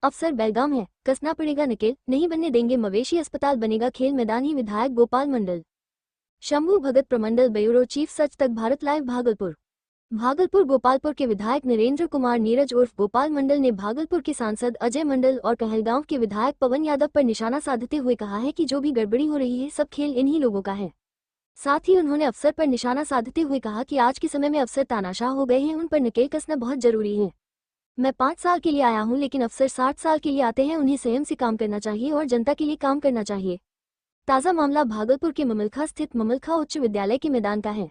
अफसर बेलगाम है, कसना पड़ेगा नकेल, नहीं बनने देंगे मवेशी अस्पताल बनेगा खेल मैदान ही विधायक गोपाल मंडल। शंभू भगत प्रमंडल ब्यूरो चीफ सच तक भारत लाइव भागलपुर गोपालपुर के विधायक नरेंद्र कुमार नीरज उर्फ गोपाल मंडल ने भागलपुर के सांसद अजय मंडल और कहलगांव के विधायक पवन यादव पर निशाना साधते हुए कहा है कि जो भी गड़बड़ी हो रही है सब खेल इन्हीं लोगों का है। साथ ही उन्होंने अफसर पर निशाना साधते हुए कहा कि आज के समय में अफसर तानाशाह हो गए हैं, उन पर नकेल कसना बहुत जरूरी है। मैं 5 साल के लिए आया हूं, लेकिन अफसर 60 साल के लिए आते हैं, उन्हें संयम से काम करना चाहिए और जनता के लिए काम करना चाहिए। ताज़ा मामला भागलपुर के ममलखा स्थित ममलखा उच्च विद्यालय के मैदान का है,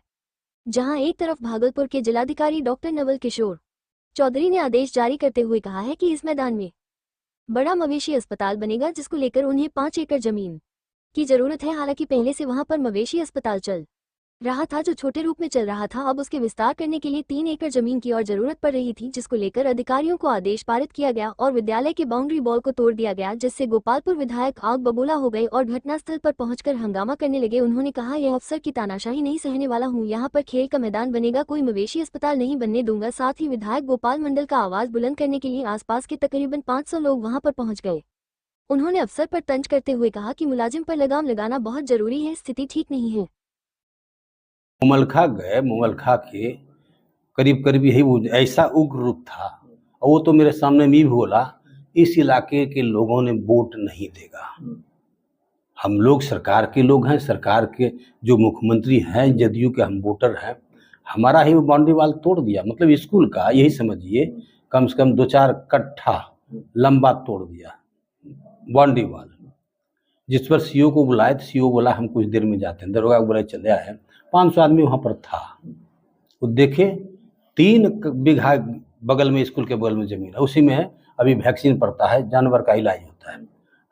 जहां एक तरफ भागलपुर के जिलाधिकारी डॉक्टर नवल किशोर चौधरी ने आदेश जारी करते हुए कहा है कि इस मैदान में बड़ा मवेशी अस्पताल बनेगा, जिसको लेकर उन्हें 5 एकड़ जमीन की जरूरत है। हालांकि पहले से वहां पर मवेशी अस्पताल चल रहा था, जो छोटे रूप में चल रहा था। अब उसके विस्तार करने के लिए 3 एकड़ जमीन की और जरूरत पड़ रही थी, जिसको लेकर अधिकारियों को आदेश पारित किया गया और विद्यालय के बाउंड्री वॉल को तोड़ दिया गया, जिससे गोपालपुर विधायक आग बबूला हो गए और घटनास्थल पर पहुंचकर हंगामा करने लगे। उन्होंने कहा, यह अफसर की तानाशाही नहीं सहने वाला हूं, यहाँ पर खेल का मैदान बनेगा, कोई मवेशी अस्पताल नहीं बनने दूंगा। साथ ही विधायक गोपाल मंडल का आवाज बुलंद करने के लिए आसपास के तकरीबन 500 लोग वहां पर पहुंच गए। उन्होंने अफसर पर तंज करते हुए कहा कि मुलाजिम पर लगाम लगाना बहुत जरूरी है, स्थिति ठीक नहीं है। मुमलखा गए, मुमलखा के करीब करीब यही वो ऐसा उग्र रूप था, और वो तो मेरे सामने भी बोला, इस इलाके के लोगों ने वोट नहीं देगा। हम लोग सरकार के लोग हैं, सरकार के जो मुख्यमंत्री हैं, जदयू के हम वोटर हैं। हमारा ही वो बाउंड्री वाल तोड़ दिया, मतलब स्कूल का यही समझिए कम से कम 2-4 कट्ठा लंबा तोड़ दिया बाउंड्री वाल, जिस पर सीओ को बुलाए तो सीओ बोला हम कुछ देर में जाते हैं, दरोगा को बुलाए चले आए। 500 आदमी वहाँ पर था। वो देखे 3 बीघा बगल में, स्कूल के बगल में ज़मीन है, उसी में अभी वैक्सीन पड़ता है, जानवर का इलाज होता है।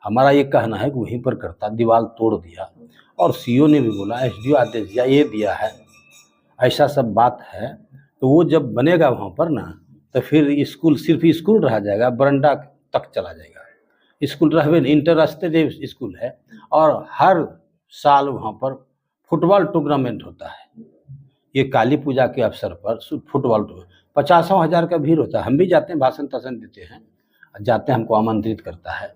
हमारा ये कहना है कि वहीं पर करता, दीवार तोड़ दिया। और सीओ ने भी बोला, एसडीओ आदेश दिया, ये दिया है, ऐसा सब बात है। तो वो जब बनेगा वहाँ पर ना, तो फिर स्कूल सिर्फ स्कूल रह जाएगा, बरंडा तक चला जाएगा। स्कूल रहवे नहीं, इंटरस्टेट स्कूल है, और हर साल वहाँ पर फुटबॉल टूर्नामेंट होता है। ये काली पूजा के अवसर पर फुटबॉल 50,000 का भीड़ होता है। हम भी जाते हैं, भाषण ताषण देते हैं, जाते हैं, हमको आमंत्रित करता है।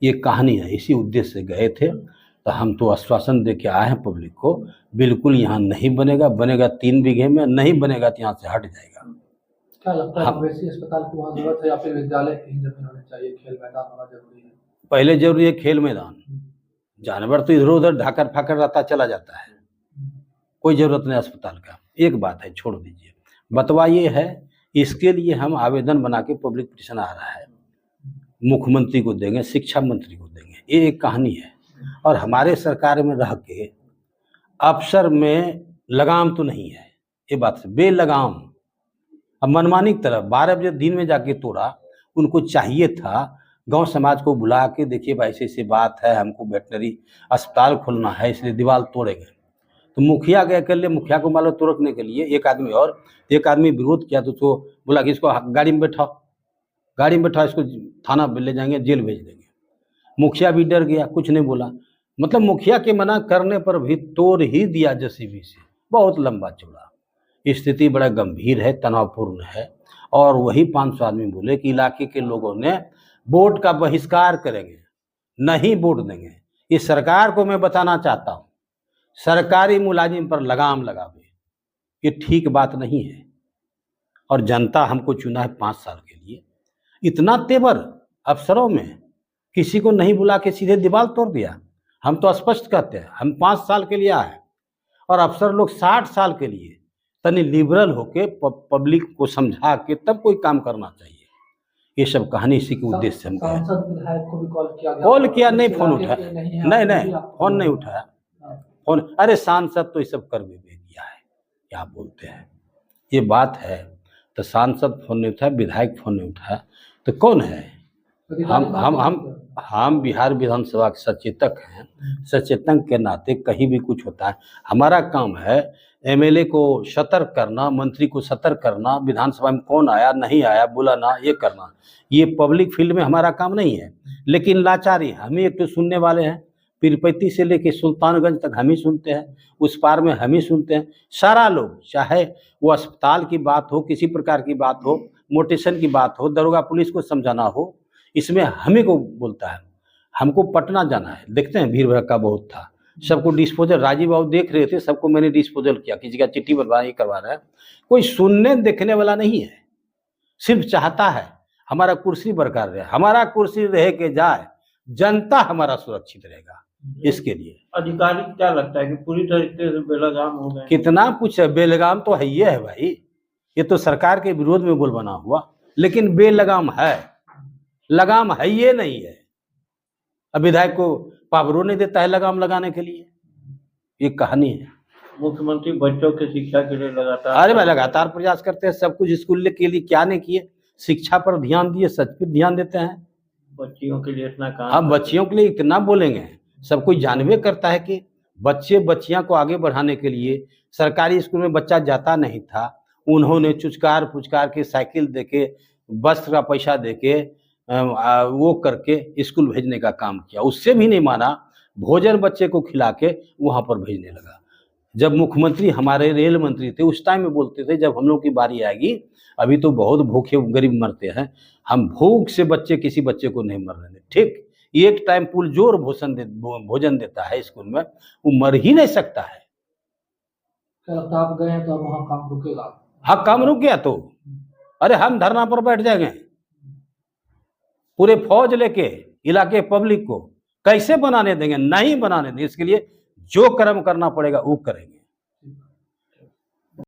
ये कहानी है, इसी उद्देश्य से गए थे। तो हम तो आश्वासन दे के आए हैं पब्लिक को, बिल्कुल यहाँ नहीं बनेगा, बनेगा 3 बीघे में, नहीं बनेगा तो यहाँ से हट जाएगा। क्या लगता है, मवेशी अस्पताल की वहाँ जरूरत है या फिर विद्यालय की जमीन होनी चाहिए, खेल मैदान होना जरूरी है? पहले जरूरी है खेल मैदान, जानवर तो इधर उधर ढाकर फाकर रहता चला जाता है, कोई जरूरत नहीं अस्पताल का। एक बात है, छोड़ दीजिए। बतवा ये है, इसके लिए हम आवेदन बना के पब्लिक पिटिशन आ रहा है, मुख्यमंत्री को देंगे, शिक्षा मंत्री को देंगे। ये एक कहानी है। और हमारे सरकार में रह के अफसर में लगाम तो नहीं है, ये बात से बेलगाम। अब मनमानी की तरफ 12 बजे दिन में जाके तोड़ा। उनको चाहिए था गांव समाज को बुला के, देखिए भाई ऐसी ऐसी बात है, हमको वेटनरी अस्पताल खोलना है, इसलिए दीवार तोड़े गए। तो मुखिया गए कर लिए, मुखिया को मान लो तोड़ने के लिए एक आदमी, और एक आदमी विरोध किया, तो बोला कि इसको गाड़ी में बैठाओ, गाड़ी में बैठाओ, इसको थाना ले जाएंगे, जेल भेज देंगे। मुखिया भी डर गया, कुछ नहीं बोला। मतलब मुखिया के मना करने पर भी तोड़ ही दिया जेसीबी से, बहुत लंबा चौड़ा। स्थिति बड़ा गंभीर है, तनावपूर्ण है। और वही 500 आदमी बोले कि इलाके के लोगों ने वोट का बहिष्कार करेंगे, नहीं वोट देंगे। ये सरकार को मैं बताना चाहता हूँ, सरकारी मुलाजिम पर लगाम लगावे, ये ठीक बात नहीं है। और जनता हमको चुना है 5 साल के लिए। इतना तेवर अफसरों में, किसी को नहीं बुला के सीधे दीवार तोड़ दिया। हम तो स्पष्ट कहते हैं, हम 5 साल के लिए आए, और अफसर लोग 60 साल के लिए। तनी लिबरल होके पब्लिक को समझा के तब कोई काम करना चाहिए। ये सब कहानी इसी के उद्देश्य से हम कॉल किया, नहीं फोन उठाया, नहीं फोन नहीं उठाया फोन। अरे सांसद तो ये सब कर भी दिया है, क्या बोलते हैं, ये बात है। तो सांसद फोन नहीं उठाया, विधायक फोन नहीं उठाया, तो कौन है? हम बिहार विधानसभा के सचेतक हैं। सचेतक के नाते कहीं भी कुछ होता है, हमारा काम है एमएलए को सतर्क करना, मंत्री को सतर्क करना, विधानसभा में कौन आया नहीं आया बुलाना, ये करना। ये पब्लिक फील्ड में हमारा काम नहीं है। लेकिन लाचारी, हम ही एक तो सुनने वाले हैं। पीरपैती से लेके सुल्तानगंज तक हम ही सुनते हैं, उस पार में हम ही सुनते हैं। सारा लोग, चाहे वो अस्पताल की बात हो, किसी प्रकार की बात हो, मोटेशन की बात हो, दरोगा पुलिस को समझाना हो, इसमें हमें को बोलता है, हमको पटना जाना है, देखते हैं भीड़ भड़का बहुत था, सबको डिस्पोजल, राजीव बाबू देख रहे थे, सबको मैंने डिस्पोजल किया, किसी का चिट्ठी बनवा ये करवा रहा है, कोई सुनने देखने वाला नहीं है, सिर्फ चाहता है हमारा कुर्सी बरकरार रहे, हमारा कुर्सी रह के जाए, जनता हमारा सुरक्षित रहेगा, इसके लिए। अधिकारी क्या लगता है कि पूरी तरीके से बेलगाम हो गए? कितना कुछ है, बेलगाम तो है, ये है भाई, ये तो सरकार के विरोध में बोल बना हुआ, लेकिन बेलगाम है, लगाम है ये नहीं है। अब विधायक को पावरों नहीं देता है लगाम लगाने के लिए, ये कहानी है। मुख्यमंत्री बच्चों की शिक्षा के लिए लगातार, अरे भाई लगातार प्रयास करते हैं, सब कुछ स्कूल के लिए क्या नहीं किए, शिक्षा पर ध्यान दिए, सच पर ध्यान देते हैं। बच्चियों के लिए इतना काम, हम बच्चियों के लिए इतना बोलेंगे, सब कोई जानवे करता है कि बच्चे बच्चियां को आगे बढ़ाने के लिए सरकारी स्कूल में बच्चा जाता नहीं था, उन्होंने चुचकार पुचकार के साइकिल देके, बस का पैसा देके वो करके स्कूल भेजने का काम किया, उससे भी नहीं माना, भोजन बच्चे को खिला के वहाँ पर भेजने लगा। जब मुख्यमंत्री हमारे रेल मंत्री थे उस टाइम में बोलते थे जब हम लोग की बारी आएगी, अभी तो बहुत भूखे गरीब मरते हैं, हम भूख से बच्चे किसी बच्चे को नहीं मरने दें, ठीक, एक टाइम पुरजोर भोजन देता है स्कूल में, वो मर ही नहीं सकता है। क्या लगता है आप गए हैं तो वहाँ काम रुकेगा? हाँ काम रुक गया तो, अरे हम धरना पर बैठ जाएंगे, पूरे फौज लेके इलाके पब्लिक को कैसे बनाने देंगे, नहीं बनाने देंगे, इसके लिए जो कर्म करना पड़ेगा वो करेंगे।